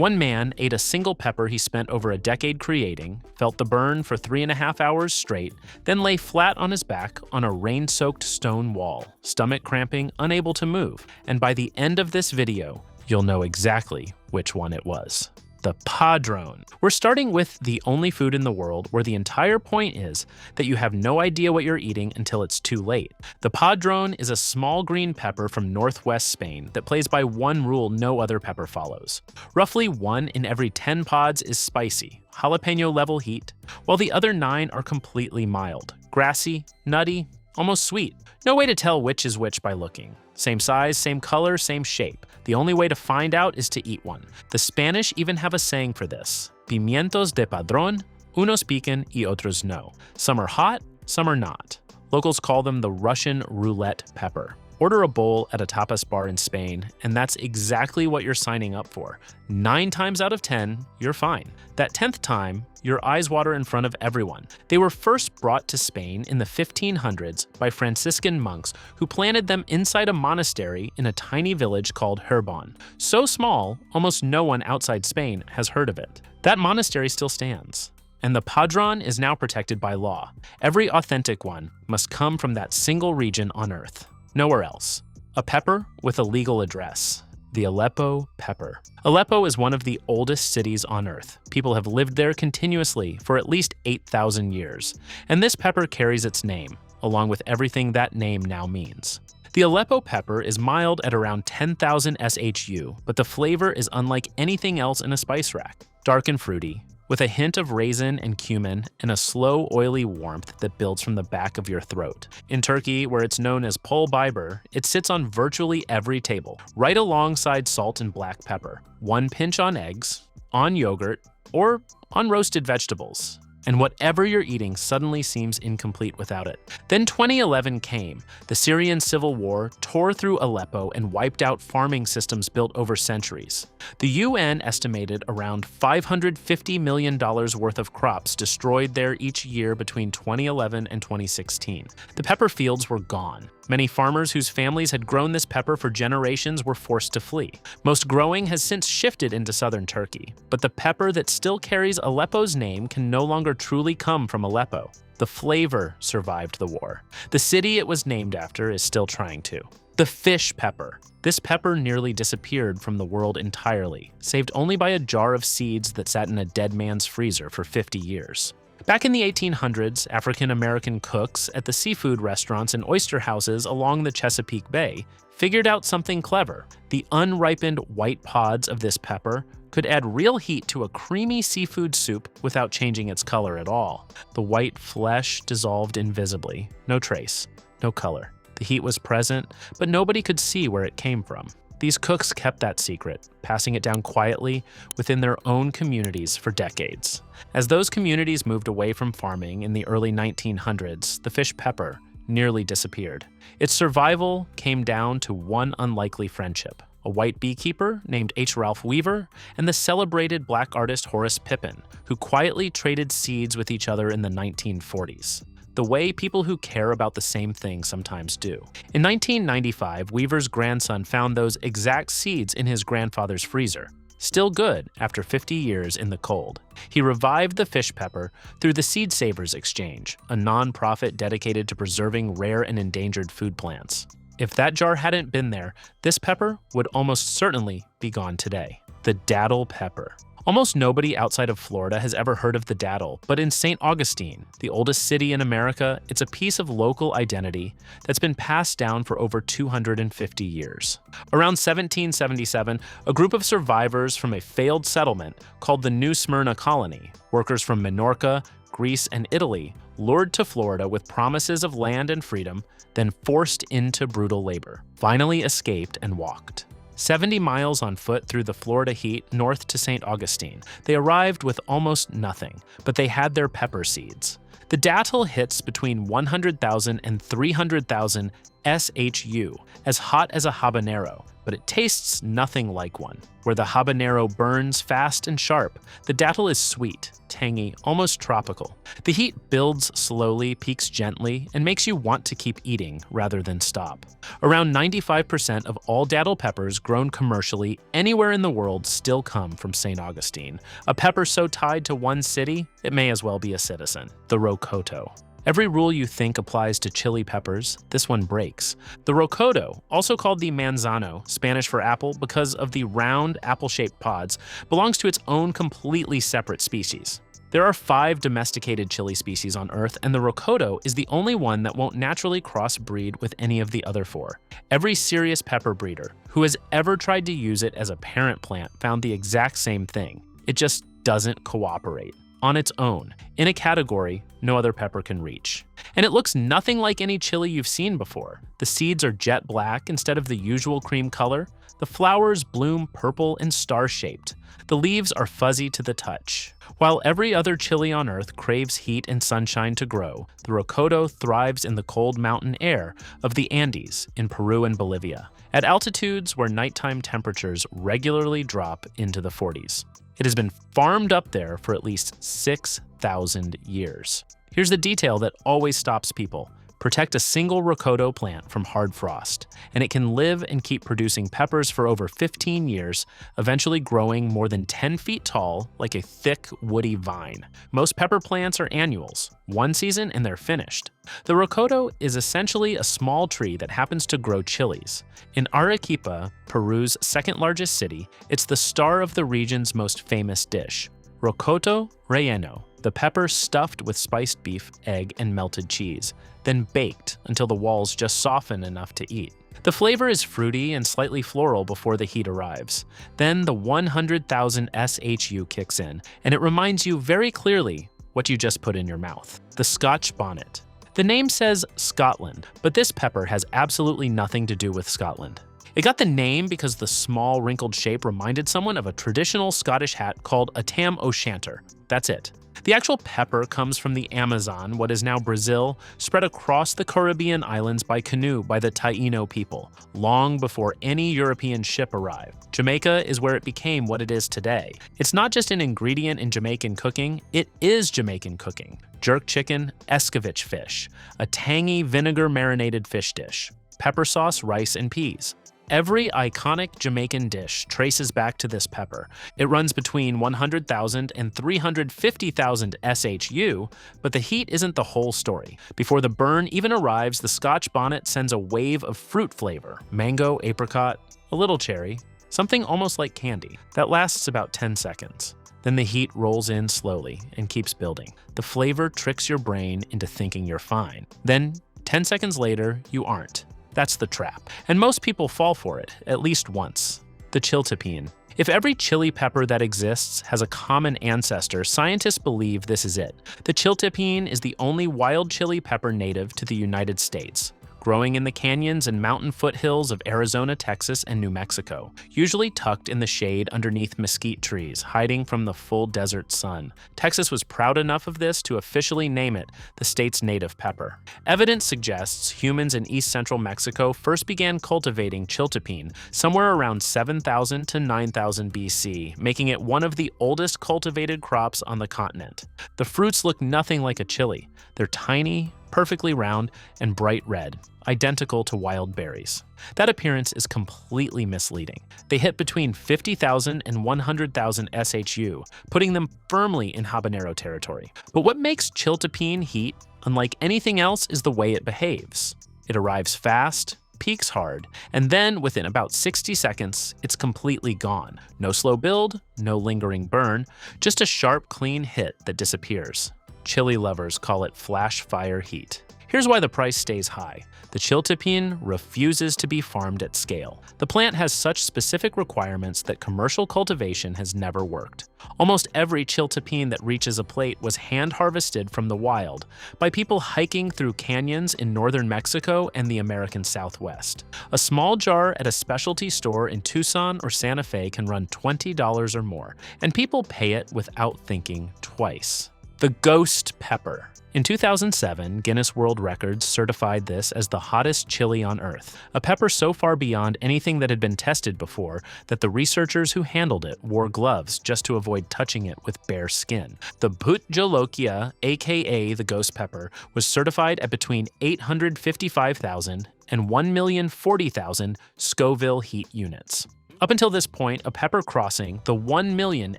One man ate a single pepper he spent over a decade creating, felt the burn for 3.5 hours straight, then lay flat on his back on a rain-soaked stone wall, stomach cramping, unable to move. And by the end of this video, you'll know exactly which one it was. The Padrón. We're starting with the only food in the world where the entire point is that you have no idea what you're eating until it's too late. The Padrón is a small green pepper from northwest Spain that plays by one rule no other pepper follows. Roughly 1 in every 10 pods is spicy, jalapeno level heat, while the other 9 are completely mild, grassy, nutty, almost sweet. No way to tell which is which by looking. Same size, same color, same shape. The only way to find out is to eat one. The Spanish even have a saying for this: pimientos de padrón, unos pican y otros no. Some are hot, some are not. Locals call them the Russian roulette pepper. Order a bowl at a tapas bar in Spain, and that's exactly what you're signing up for. 9 times out of 10, you're fine. That 10th time, your eyes water in front of everyone. They were first brought to Spain in the 1500s by Franciscan monks who planted them inside a monastery in a tiny village called Herbon. So small, almost no one outside Spain has heard of it. That monastery still stands. And the Padrón is now protected by law. Every authentic one must come from that single region on Earth. Nowhere else. A pepper with a legal address. The Aleppo Pepper. Aleppo is one of the oldest cities on Earth. People have lived there continuously for at least 8,000 years. And this pepper carries its name, along with everything that name now means. The Aleppo pepper is mild at around 10,000 SHU, but the flavor is unlike anything else in a spice rack. Dark and fruity, with a hint of raisin and cumin and a slow, oily warmth that builds from the back of your throat. In Turkey, where it's known as pul biber, it sits on virtually every table, right alongside salt and black pepper. 1 pinch on eggs, on yogurt, or on roasted vegetables. And whatever you're eating suddenly seems incomplete without it. Then 2011 came. The Syrian civil war tore through Aleppo and wiped out farming systems built over centuries. The UN estimated around $550 million worth of crops destroyed there each year between 2011 and 2016. The pepper fields were gone. Many farmers whose families had grown this pepper for generations were forced to flee. Most growing has since shifted into southern Turkey, but the pepper that still carries Aleppo's name can no longer truly come from Aleppo. The flavor survived the war. The city it was named after is still trying to. The fish pepper. This pepper nearly disappeared from the world entirely, saved only by a jar of seeds that sat in a dead man's freezer for 50 years. Back in the 1800s, African-American cooks at the seafood restaurants and oyster houses along the Chesapeake Bay figured out something clever. The unripened white pods of this pepper could add real heat to a creamy seafood soup without changing its color at all. The white flesh dissolved invisibly, no trace, no color. The heat was present, but nobody could see where it came from. These cooks kept that secret, passing it down quietly within their own communities for decades. As those communities moved away from farming in the early 1900s, the fish pepper nearly disappeared. Its survival came down to one unlikely friendship: a white beekeeper named H. Ralph Weaver and the celebrated black artist Horace Pippin, who quietly traded seeds with each other in the 1940s. The way people who care about the same thing sometimes do. In 1995, Weaver's grandson found those exact seeds in his grandfather's freezer, still good after 50 years in the cold. He revived the fish pepper through the Seed Savers Exchange, a non-profit dedicated to preserving rare and endangered food plants. If that jar hadn't been there, this pepper would almost certainly be gone today. The Datil Pepper. Almost nobody outside of Florida has ever heard of the datil, but in St. Augustine, the oldest city in America, it's a piece of local identity that's been passed down for over 250 years. Around 1777, a group of survivors from a failed settlement called the New Smyrna Colony, workers from Minorca, Greece, and Italy, lured to Florida with promises of land and freedom, then forced into brutal labor, finally escaped and walked 70 miles on foot through the Florida heat north to St. Augustine. They arrived with almost nothing, but they had their pepper seeds. The datil hits between 100,000 and 300,000 SHU, as hot as a habanero, but it tastes nothing like one. Where the habanero burns fast and sharp, the datil is sweet, tangy, almost tropical. The heat builds slowly, peaks gently, and makes you want to keep eating rather than stop. Around 95% of all datil peppers grown commercially anywhere in the world still come from St. Augustine, a pepper so tied to one city, it may as well be a citizen. The Rocoto. Every rule you think applies to chili peppers, this one breaks. The Rocoto, also called the manzano, Spanish for apple because of the round, apple-shaped pods, belongs to its own completely separate species. There are 5 domesticated chili species on Earth, and the Rocoto is the only one that won't naturally crossbreed with any of the other 4. Every serious pepper breeder who has ever tried to use it as a parent plant found the exact same thing. It just doesn't cooperate. On its own, in a category no other pepper can reach. And it looks nothing like any chili you've seen before. The seeds are jet black instead of the usual cream color. The flowers bloom purple and star-shaped. The leaves are fuzzy to the touch. While every other chili on Earth craves heat and sunshine to grow, the Rocoto thrives in the cold mountain air of the Andes in Peru and Bolivia, at altitudes where nighttime temperatures regularly drop into the 40s. It has been farmed up there for at least 6,000 years. Here's the detail that always stops people. Protect a single Rocoto plant from hard frost, and it can live and keep producing peppers for over 15 years, eventually growing more than 10 feet tall like a thick, woody vine. Most pepper plants are annuals, one season and they're finished. The Rocoto is essentially a small tree that happens to grow chilies. In Arequipa, Peru's second largest city, it's the star of the region's most famous dish, Rocoto relleno, the pepper stuffed with spiced beef, egg, and melted cheese, then baked until the walls just soften enough to eat. The flavor is fruity and slightly floral before the heat arrives. Then the 100,000 SHU kicks in, and it reminds you very clearly what you just put in your mouth. The Scotch Bonnet. The name says Scotland, but this pepper has absolutely nothing to do with Scotland. It got the name because the small, wrinkled shape reminded someone of a traditional Scottish hat called a tam o'shanter. That's it. The actual pepper comes from the Amazon, what is now Brazil, spread across the Caribbean islands by canoe by the Taino people, long before any European ship arrived. Jamaica is where it became what it is today. It's not just an ingredient in Jamaican cooking, it is Jamaican cooking. Jerk chicken, escovitch fish, a tangy vinegar-marinated fish dish, pepper sauce, rice, and peas. Every iconic Jamaican dish traces back to this pepper. It runs between 100,000 and 350,000 SHU, but the heat isn't the whole story. Before the burn even arrives, the Scotch Bonnet sends a wave of fruit flavor, mango, apricot, a little cherry, something almost like candy, that lasts about 10 seconds. Then the heat rolls in slowly and keeps building. The flavor tricks your brain into thinking you're fine. Then, 10 seconds later, you aren't. That's the trap. And most people fall for it, at least once. The Chiltepin. If every chili pepper that exists has a common ancestor, scientists believe this is it. The Chiltepin is the only wild chili pepper native to the United States, growing in the canyons and mountain foothills of Arizona, Texas, and New Mexico, usually tucked in the shade underneath mesquite trees, hiding from the full desert sun. Texas was proud enough of this to officially name it the state's native pepper. Evidence suggests humans in east-central Mexico first began cultivating Chiltepin somewhere around 7,000 to 9,000 BC, making it one of the oldest cultivated crops on the continent. The fruits look nothing like a chili. They're tiny, perfectly round, and bright red, identical to wild berries. That appearance is completely misleading. They hit between 50,000 and 100,000 SHU, putting them firmly in habanero territory. But what makes Chiltepin heat, unlike anything else, is the way it behaves. It arrives fast, peaks hard, and then within about 60 seconds, it's completely gone. No slow build, no lingering burn, just a sharp, clean hit that disappears. Chili lovers call it flash fire heat. Here's why the price stays high. The Chiltepin refuses to be farmed at scale. The plant has such specific requirements that commercial cultivation has never worked. Almost every Chiltepin that reaches a plate was hand-harvested from the wild by people hiking through canyons in northern Mexico and the American Southwest. A small jar at a specialty store in Tucson or Santa Fe can run $20 or more, and people pay it without thinking twice. The ghost pepper. In 2007, Guinness World Records certified this as the hottest chili on Earth, a pepper so far beyond anything that had been tested before that the researchers who handled it wore gloves just to avoid touching it with bare skin. The Bhut Jolokia, aka the ghost pepper, was certified at between 855,000 and 1,040,000 Scoville heat units. Up until this point, a pepper crossing the 1 million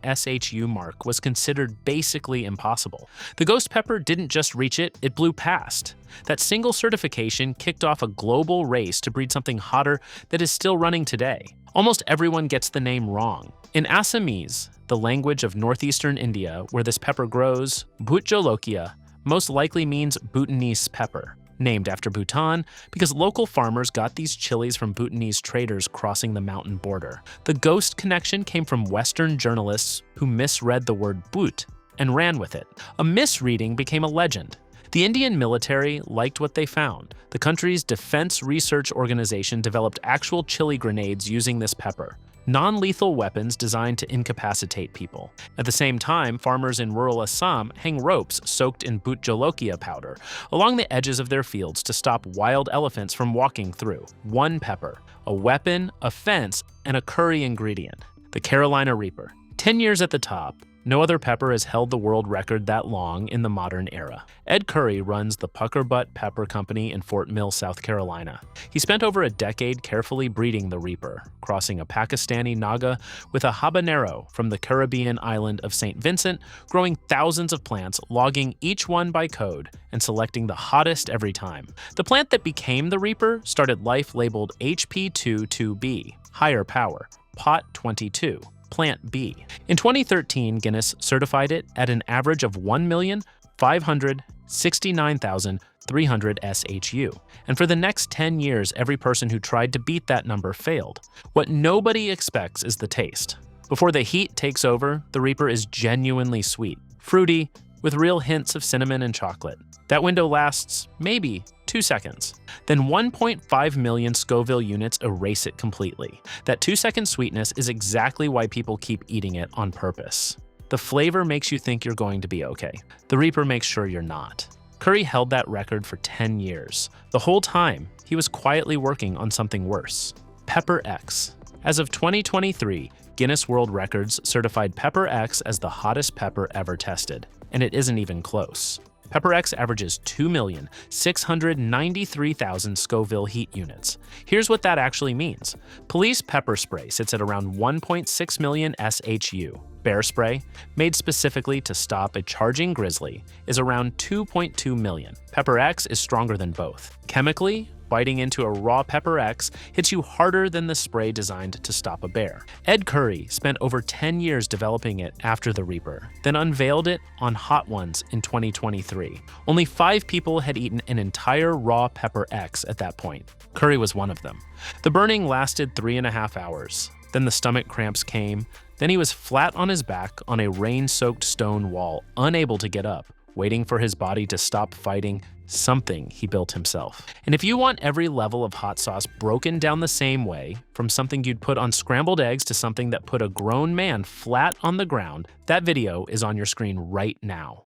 SHU mark was considered basically impossible. The ghost pepper didn't just reach it, it blew past. That single certification kicked off a global race to breed something hotter that is still running today. Almost everyone gets the name wrong. In Assamese, the language of northeastern India where this pepper grows, Bhut Jolokia most likely means Bhutanese pepper, named after Bhutan because local farmers got these chilies from Bhutanese traders crossing the mountain border. The ghost connection came from Western journalists who misread the word Bhut and ran with it. A misreading became a legend. The Indian military liked what they found. The country's defense research organization developed actual chili grenades using this pepper, non-lethal weapons designed to incapacitate people. At the same time, farmers in rural Assam hang ropes soaked in Bhut Jolokia powder along the edges of their fields to stop wild elephants from walking through. One pepper, a weapon, a fence, and a curry ingredient. The Carolina Reaper. 10 years at the top, no other pepper has held the world record that long in the modern era. Ed Currie runs the Bhut Pepper Company in Fort Mill, South Carolina. He spent over a decade carefully breeding the Reaper, crossing a Pakistani Naga with a habanero from the Caribbean island of St. Vincent, growing thousands of plants, logging each one by code, and selecting the hottest every time. The plant that became the Reaper started life labeled HP22B, higher power, pot 22. Plant B. In 2013, Guinness certified it at an average of 1,569,300 SHU. And for the next 10 years, every person who tried to beat that number failed. What nobody expects is the taste. Before the heat takes over, the Reaper is genuinely sweet, fruity, with real hints of cinnamon and chocolate. That window lasts maybe 2 seconds. Then 1.5 million Scoville units erase it completely. That 2-second sweetness is exactly why people keep eating it on purpose. The flavor makes you think you're going to be okay. The Reaper makes sure you're not. Currie held that record for 10 years. The whole time, he was quietly working on something worse. Pepper X. As of 2023, Guinness World Records certified Pepper X as the hottest pepper ever tested, and it isn't even close. Pepper X averages 2,693,000 Scoville heat units. Here's what that actually means. Police pepper spray sits at around 1.6 million SHU. Bear spray, made specifically to stop a charging grizzly, is around 2.2 million. Pepper X is stronger than both. Chemically, biting into a raw Pepper X hits you harder than the spray designed to stop a bear. Ed Currie spent over 10 years developing it after the Reaper, then unveiled it on Hot Ones in 2023. Only 5 people had eaten an entire raw Pepper X at that point. Currie was one of them. The burning lasted 3.5 hours. Then the stomach cramps came. Then he was flat on his back on a rain-soaked stone wall, unable to get up, waiting for his body to stop fighting something he built himself. And if you want every level of hot sauce broken down the same way, from something you'd put on scrambled eggs to something that put a grown man flat on the ground, that video is on your screen right now.